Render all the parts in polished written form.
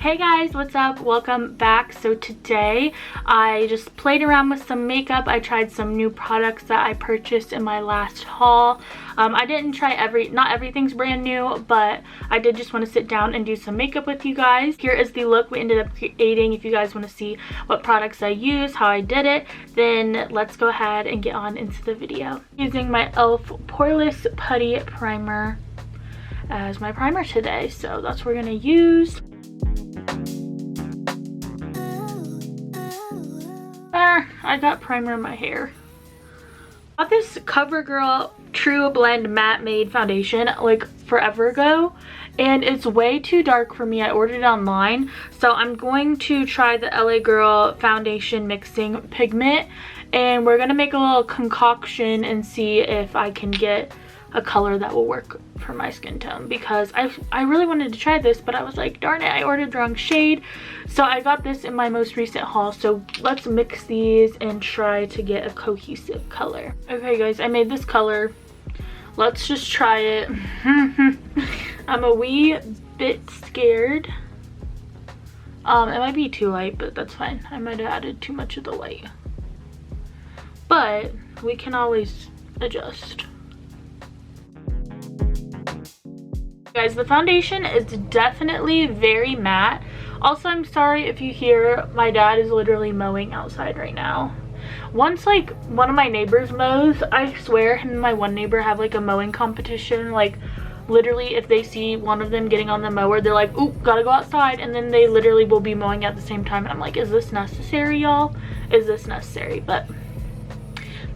Hey guys, what's up? Welcome back. So today I just played around with some makeup. I tried some new products that I purchased in my last haul. I didn't try not everything's brand new, but I did just want to sit down and do some makeup with you guys. Here is the look we ended up creating. If you guys want to see what products I use, how I did it, then let's go ahead and get on into the video. Using my e.l.f. Poreless Putty Primer as my primer today, so that's what we're gonna use. I got primer in my hair. I got this CoverGirl True Blend Matte Made Foundation like forever ago, and it's way too dark for me. I ordered it online, so I'm going to try the LA Girl Foundation Mixing Pigment, and we're gonna make a little concoction and see if I can get a color that will work for my skin tone, because I really wanted to try this, but I was like, darn it, I ordered the wrong shade. So I got this in my most recent haul, so let's mix these and try to get a cohesive color. Okay guys, I made this color. Let's just try it. I'm a wee bit scared. It might be too light, but that's fine. I might have added too much of the light, but we can always adjust. Guys, the foundation is definitely very matte. Also, I'm sorry if you hear my dad is literally mowing outside right now. Once like one of my neighbors mows, I swear him and my one neighbor have like a mowing competition. Like literally if they see one of them getting on the mower, they're like, ooh, gotta go outside, and then they literally will be mowing at the same time, and I'm like, is this necessary, y'all? Is this necessary? But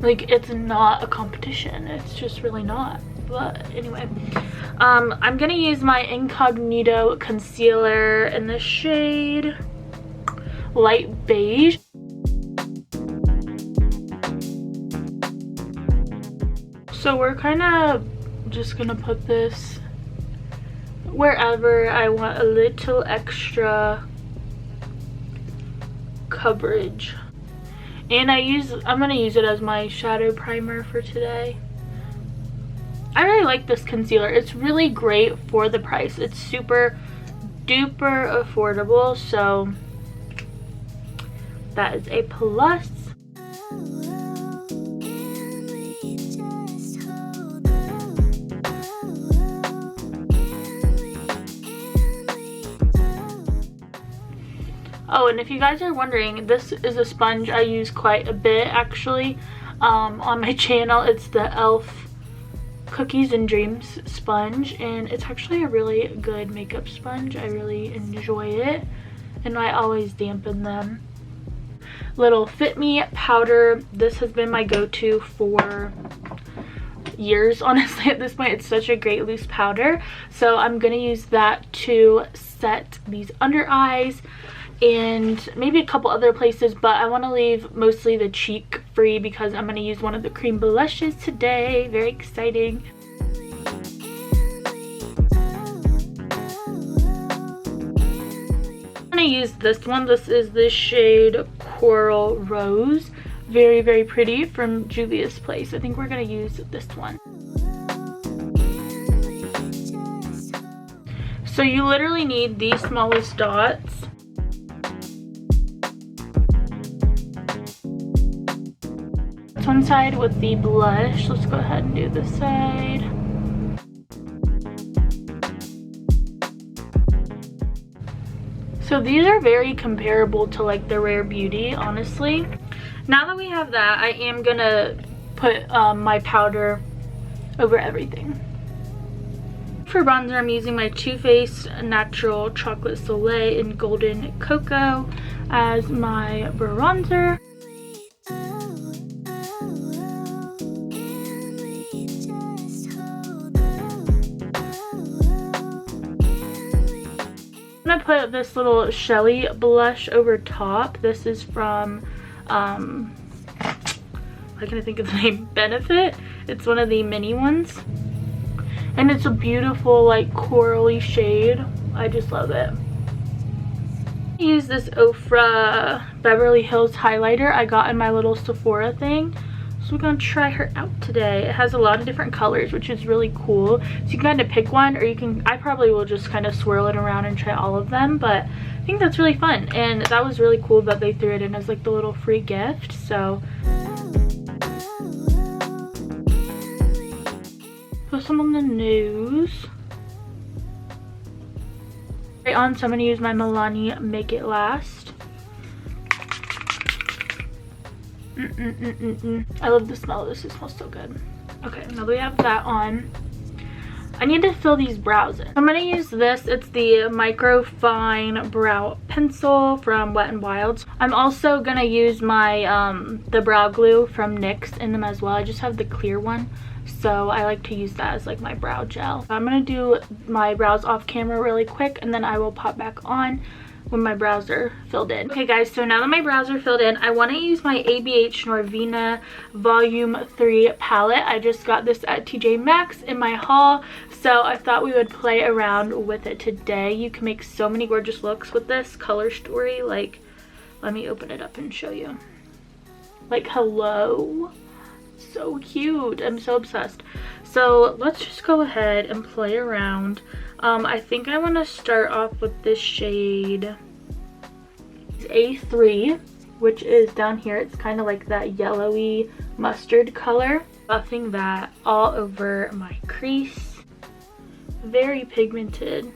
like, it's not a competition, it's just really not. But anyway, I'm gonna use my Incognito concealer in the shade Light Beige. So we're kind of just gonna put this wherever I want a little extra coverage. And I'm gonna use it as my shadow primer for today. I really like this concealer. It's really great for the price. It's super duper affordable, so that is a plus. Oh, and if you guys are wondering, this is a sponge I use quite a bit actually on my channel. It's the e.l.f. Cookies and Dreams sponge, and it's actually a really good makeup sponge. I really enjoy it, and I always dampen them. Little Fit Me powder. This has been my go-to for years, honestly. At this point, it's such a great loose powder, so I'm gonna use that to set these under eyes and maybe a couple other places, but I want to leave mostly the cheek free because I'm going to use one of the cream blushes today. Very exciting. I'm going to use this one. This is the shade Coral Rose. Very, very pretty, from Juvia's Place. I think we're going to use this one. So you literally need the smallest dots. One side with the blush. Let's go ahead and do this side. So these are very comparable to like the Rare Beauty, honestly. Now that we have that, I am gonna put my powder over everything. For bronzer, I'm using my Too Faced Natural Chocolate Soleil in Golden Cocoa as my bronzer. I'm gonna put this little Shelly blush over top. This is from I can't think of the name, Benefit. It's one of the mini ones, and it's a beautiful like corally shade. I just love it. I use this Ofra Beverly Hills highlighter I got in my little Sephora thing. This we're gonna try her out today. It has a lot of different colors, which is really cool. So you can kind of pick one, or you can, I probably will just kind of swirl it around and try all of them, but I think that's really fun. And that was really cool that they threw it in as like the little free gift. So put some on the nose. Right on, so I'm gonna use my Milani Make It Last. I love the smell of this. It smells so good. Okay, now that we have that on, I need to fill these brows in. I'm gonna use this. It's the Micro Fine Brow Pencil from Wet n Wild. I'm also gonna use my the brow glue from NYX in them as well. I just have the clear one, so I like to use that as like my brow gel. I'm gonna do my brows off camera really quick, and then I will pop back on when my brows are filled in. Okay guys, so now that my brows are filled in, I want to use my ABH Norvina Volume 3 palette. I just got this at TJ Maxx in my haul, so I thought we would play around with it today. You can make so many gorgeous looks with this color story. Like, let me open it up and show you. Like, hello, so cute. I'm so obsessed. So let's just go ahead and play around. I think I want to start off with this shade A3, which is down here. It's kind of like that yellowy mustard color. Buffing that all over my crease. Very pigmented.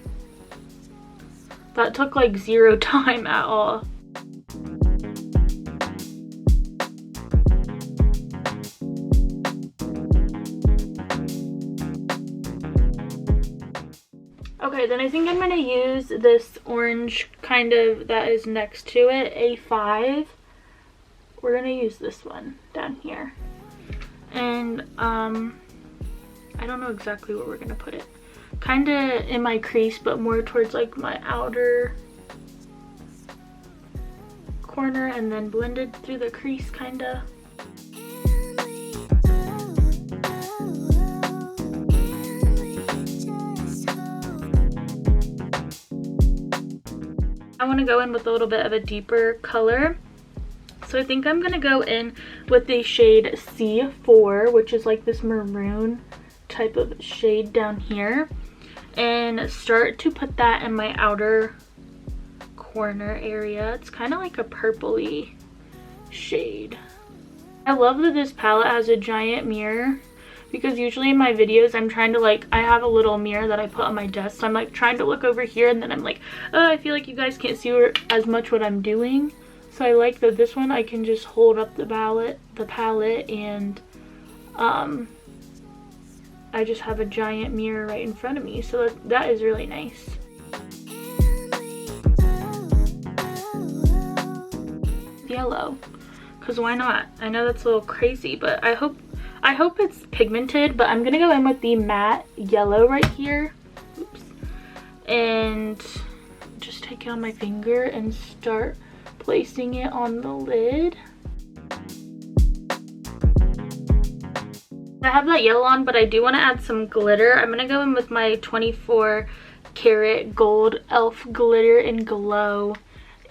That took like 0 time at all. Okay, then I think I'm going to use this orange kind of that is next to it, A5. We're going to use this one down here. And I don't know exactly where we're going to put it. Kind of in my crease, but more towards like my outer corner, and then blended through the crease kind of. I want to go in with a little bit of a deeper color. So I think I'm going to go in with the shade C4, which is like this maroon type of shade down here. And start to put that in my outer corner area. It's kind of like a purpley shade. I love that this palette has a giant mirror, because usually in my videos I'm trying to like, I have a little mirror that I put on my desk, so I'm like trying to look over here, and then I'm like, oh, I feel like you guys can't see as much what I'm doing. So I like that this one I can just hold up the palette and I just have a giant mirror right in front of me, so that is really nice. Yellow, because why not? I know that's a little crazy, but I hope it's pigmented. But I'm gonna go in with the matte yellow right here. Oops. And just take it on my finger and start placing it on the lid. I have that yellow on, but I do want to add some glitter. I'm gonna go in with my 24 karat gold elf glitter in Glow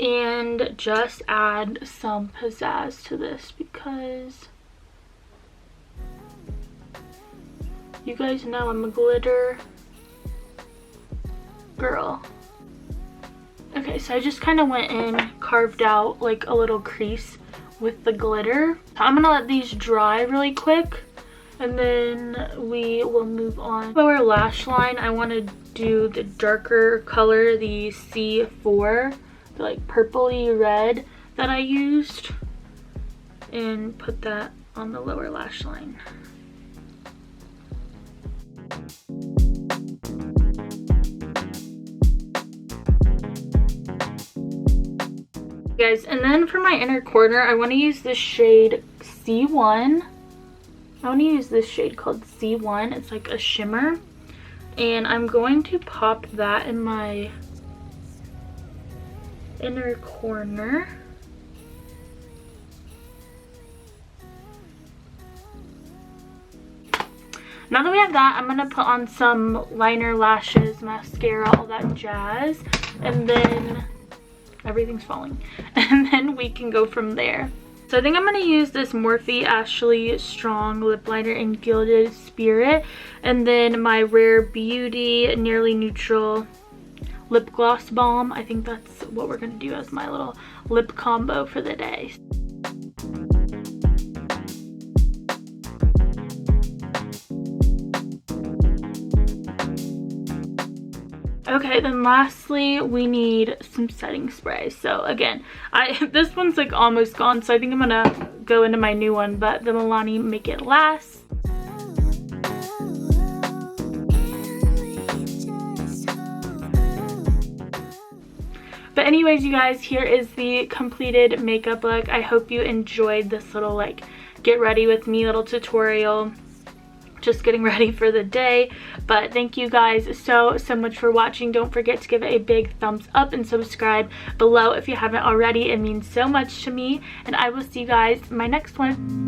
and just add some pizzazz to this, because you guys know I'm a glitter girl. Okay, so I just kind of went in, carved out like a little crease with the glitter. I'm gonna let these dry really quick, and then we will move on. Lower lash line, I want to do the darker color, the C4, the like purpley red that I used, and put that on the lower lash line. Guys, and then for my inner corner, I want to use this shade C1. I want to use this shade called C1. It's like a shimmer, and I'm going to pop that in my inner corner. Now that we have that, I'm gonna put on some liner, lashes, mascara, all that jazz, and then everything's falling, and then we can go from there. So I think I'm going to use this Morphe Ashley Strong Lip Liner in Gilded Spirit. And then my Rare Beauty Nearly Neutral Lip Gloss Balm. I think that's what we're going to do as my little lip combo for the day. Okay, then lastly, we need some setting spray. So again, this one's like almost gone, so I think I'm gonna go into my new one, but the Milani Make It Last. But anyways, you guys, here is the completed makeup look. I hope you enjoyed this little like get ready with me little tutorial. Just getting ready for the day. But thank you guys so much for watching. Don't forget to give it a big thumbs up and subscribe below if you haven't already. It means so much to me, and I will see you guys in my next one.